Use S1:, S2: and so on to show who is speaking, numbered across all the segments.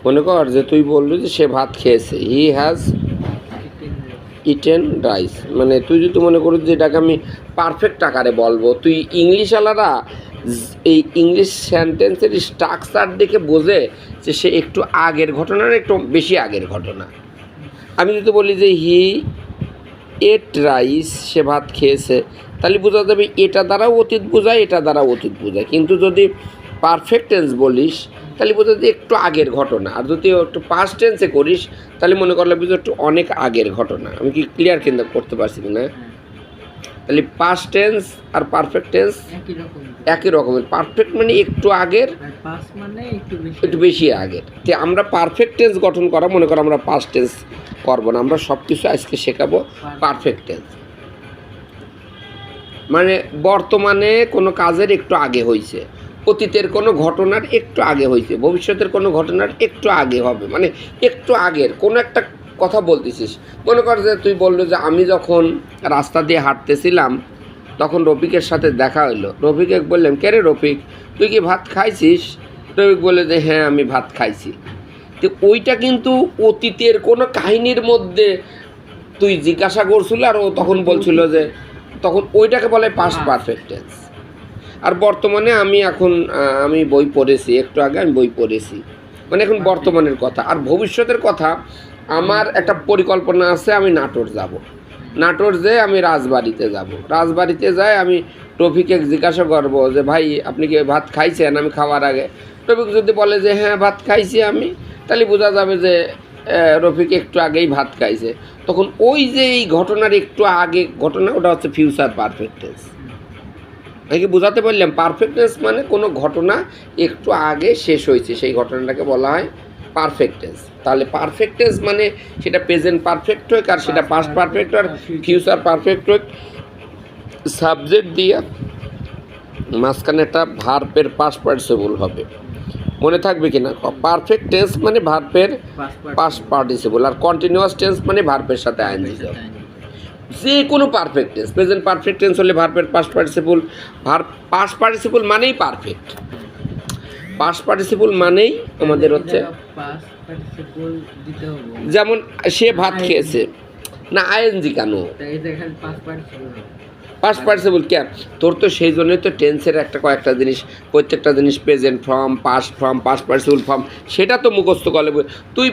S1: মনে কর যে তুই বললি যে সে ভাত খেয়েছে, হি হ্যাজ ইটেন রাইস, মানে তুই যদি মনে করিস যে এটাকে আমি পারফেক্ট আকারে বলবো, তুই ইংলিশ আলাদা এই ইংলিশ সেন্টেন্সের স্ট্রাকচার দেখে বোঝে যে সে একটু আগের ঘটনা না একটু বেশি আগের ঘটনা। আমি যদি বলি যে হি এট রাইস, সে ভাত খেয়েছে, তাহলে বোঝা যাবে এটা দ্বারাও অতীত বোঝায়, এটা দ্বারাও অতীত বোঝায়। কিন্তু যদি পারফেক্ট টেন্স বলিস তাহলে বোঝা যায় একটু আগের ঘটনা, আর যদি একটু পাস্ট টেন্সে করিস তাহলে মনে করলে বুঝো একটু অনেক আগের ঘটনা। আমি কি ক্লিয়ার কিন্তু করতে পারছি না? তাহলে পাস্ট টেন্স আর পারফেক্ট টেন্স একই রকমের। পারফেক্ট মানে একটু আগের, একটু বেশি আগের। তো আমরা পারফেক্ট টেন্স গঠন করা, মনে করো আমরা পাস্ট টেন্স করবো না, আমরা সব কিছু আজকে শেখাবো পারফেক্ট টেন্স। মানে বর্তমানে কোনো কাজের একটু আগে হয়েছে, অতীতের কোনো ঘটনার একটু আগে হয়েছে, ভবিষ্যতের কোনো ঘটনার একটু আগে হবে, মানে একটু আগের কোনো একটা কথা বলতেছিস। মনে কর যে তুই বললো যে আমি যখন রাস্তা দিয়ে হাঁটতেছিলাম তখন রফিকের সাথে দেখা হইলো। রফিকে বললাম, কে রে রফিক, তুই কি ভাত খাইছিস? রফিক বলে যে হ্যাঁ আমি ভাত খাইছি। তো ওইটা কিন্তু অতীতের কোনো কাহিনীর মধ্যে তুই জিজ্ঞাসা করছিল আর ও তখন বলছিল যে, তখন ওইটাকে বলে পাস্ট পারফেক্ট টেন্স। আর বর্তমানে আমি বই পড়েছি, একটু আগে আমি বই পড়েছি, মানে এখন বর্তমানের কথা। আর ভবিষ্যতের কথা, আমার একটা পরিকল্পনা আছে, আমি নাটোর যাব, নাটোর যেয়ে আমি রাজবাড়িতে যাব, রাজবাড়িতে যাই আমি রফিকে জিজ্ঞাসা করবো যে ভাই আপনি কি ভাত খাইছেন? আমি খাওয়ার আগে রফিক যদি বলে যে হ্যাঁ ভাত খাইছি আমি, তাহলে বোঝা যাবে যে রফিক একটু আগেই ভাত খাইছে। তখন ওই যে এই ঘটনার একটু আগে ঘটনা, ওটা হচ্ছে ফিউচার পারফেক্ট টেন্স। আমি কি বোঝাতে পারলাম? পারফেক্ট টেন্স মানে কোনো ঘটনা একটু আগে শেষ হয়েছে, সেই ঘটনাটাকে বলা হয় পারফেক্ট টেন্স। তাহলে পারফেক্ট টেন্স মানে সেটা প্রেজেন্ট পারফেক্ট হোক, আর সেটা পাস্ট পারফেক্ট আর ফিউচার পারফেক্ট হোক, সাবজেক্ট দিয়ে মাঝখানে একটা ভার্বের পাস্ট পার্টিসিপল হবে। মনে থাকবে কিনা? পারফেক্ট টেন্স মানে ভার্বের পাস্ট পার্টিসিপল, আর কন্টিনিউয়াস টেন্স মানে ভার্বের সাথে আইএনজি যোগ। যে কোনো perfect tense, present perfect tense হলে ভার্বের পাস্ট পার্টিসিপল, পাস্ট পার্টিসিপল মানেই পারফেক্ট। পাস্ট পার্টিসিপল মানেই আমাদের হচ্ছে, যেমন সে ভাত খেয়েছে, না আইএনজি কেন? পাস্ট পার্টিসিপল কেন? তোর তো সেই জন্যই তো টেন্সের কয়েকটা জিনিস, প্রত্যেকটা জিনিস present form, past form, past participle form, সেটা তো মুখস্থ করলে। তুই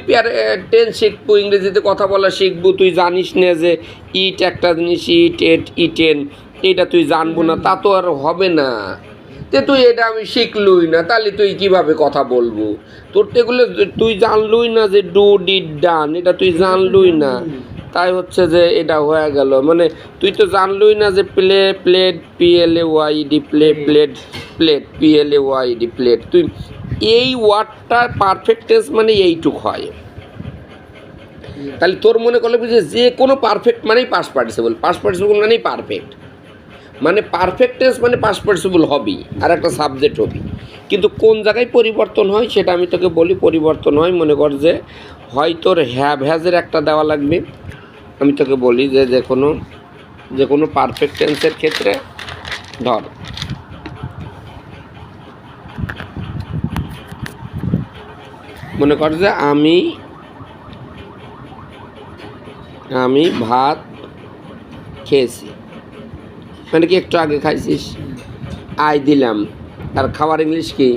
S1: টেন্স শিখবো, ইংরেজিতে কথা বলা শিখবো, তুই জানিস না যে ইট একটা জিনিস, ইট এট ইটেন, এটা তুই জানবো না, তা তো আর হবে না। তে তুই এটা আমি শিখলুই না, তাহলে তুই কিভাবে কথা বলবো? তোর তো এগুলো তুই জানলুই না যে ডু ডিড ডান, এটা তুই জানলুই না, তাই হচ্ছে যে এটা হয়ে গেল। মানে তুই তো জানলুই না যে play played, PLAYD, play played, plate PLAYD, plate. তুই এই ওয়ার্ডটা পারফেক্ট টেন্স মানে এইটুক হয়। তাহলে তোর মনে করলে যে কোনো পারফেক্ট মানেই পাস্ট পার্টিসিপল, পাস্ট পার্টিসিপল মানেই পারফেক্ট, মানে পারফেক্ট টেন্স মানে পাস্ট পার্টিসিপল হবেই, আর একটা সাবজেক্ট হবে। কিন্তু কোন জায়গায় পরিবর্তন হয় সেটা আমি তোকে বলি। পরিবর্তন হয়, মনে কর যে হয় তোর হ্যাভ হ্যাজের একটা দেওয়া লাগবে। আমি তোকে বলি যে যে কোনো পারফেক্ট টেন্সের ক্ষেত্রে ধর, মনে কর যে আমি ভাত খেয়েছি, মানে কি একটু আগে খাইছিস, আই দিলাম, আর খাওয়ার ইংলিশ কি?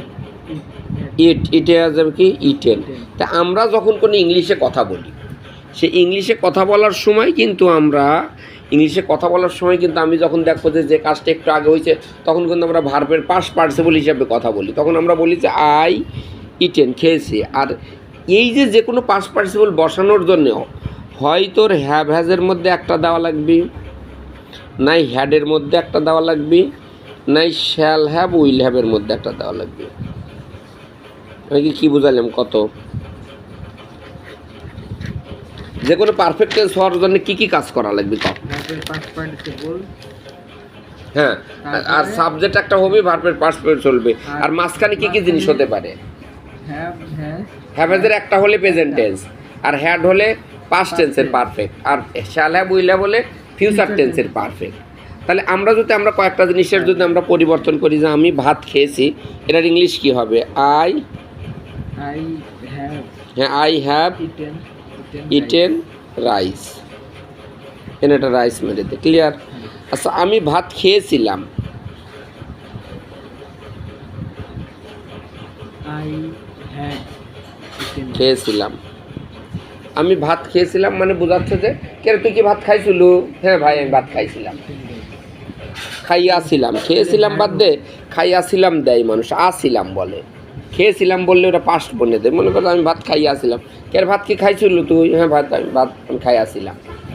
S1: ইটে যাবে কি? ইটেন। তা আমরা যখন কোনো ইংলিশে কথা বলি, সে ইংলিশে কথা বলার সময় কিন্তু আমি যখন দেখবো যে কাজটা একটু আগে হয়েছে, তখন কিন্তু আমরা ভার্বের পাস্ট পার্টিসিপল হিসাবে কথা বলি। তখন আমরা বলি যে আই ইটেন, খেয়েছি। আর এই যে কোনো পাস্ট পার্টিসিপল বসানোর জন্য হয় তোর হ্যাভ হ্যাজের মধ্যে একটা দেওয়া লাগবে, নাই হ্যাডের মধ্যে একটা দেওয়া লাগবে, নাই শ্যাল হ্যাভ উইল হ্যাভের মধ্যে একটা দেওয়া লাগবে। আমি কি বুঝালাম কত? যে কোনো পারফেক্ট টেন্স হওয়ার জন্য কি কাজ করা লাগবে? হ্যাঁ, আর সাবজেক্ট একটা হবে, ভার্বের পাস্ট চলবে, আর মাঝখানে কি জিনিস হতে পারে? হ্যাভ হ্যাজের একটা হলে প্রেজেন্ট টেন্স, আর হ্যাড হলে পাস্ট টেন্সের পারফেক্ট, আর শ্যাল হ্যাভ উইল হ্যাভ হলে ফিউচার টেন্সের পারফেক্ট। তাহলে আমরা কয়েকটা জিনিসের যদি আমরা পরিবর্তন করি, যে আমি ভাত খেয়েছি, এটার ইংলিশ কি হবে? আই
S2: I have
S1: হ্যাঁ, I have
S2: eaten
S1: eaten rice, এনে একটা রাইস মেরে দে, ক্লিয়ার? আচ্ছা, আমি ভাত খেয়েছিলাম।
S2: I had eaten
S1: খেয়েছিলাম, আমি ভাত খেয়েছিলাম মানে বোঝাচ্ছে যে কে তুই কি ভাত খাইছিল? হ্যাঁ ভাই, আমি ভাত খাইছিলাম। খাইয়াছিলাম, খেয়েছিলাম বাদ দে, খাইয়াছিলাম দেয় মানুষ, আসিলাম বলে। খেয়েছিলাম বললে ওটা পাস্ট বনে দেয়। মনে করো আমি ভাত খাইয়াছিলাম, কে ভাত কি খাইছিল তুই? হ্যাঁ ভাত, আমি খাইয়াছিলাম।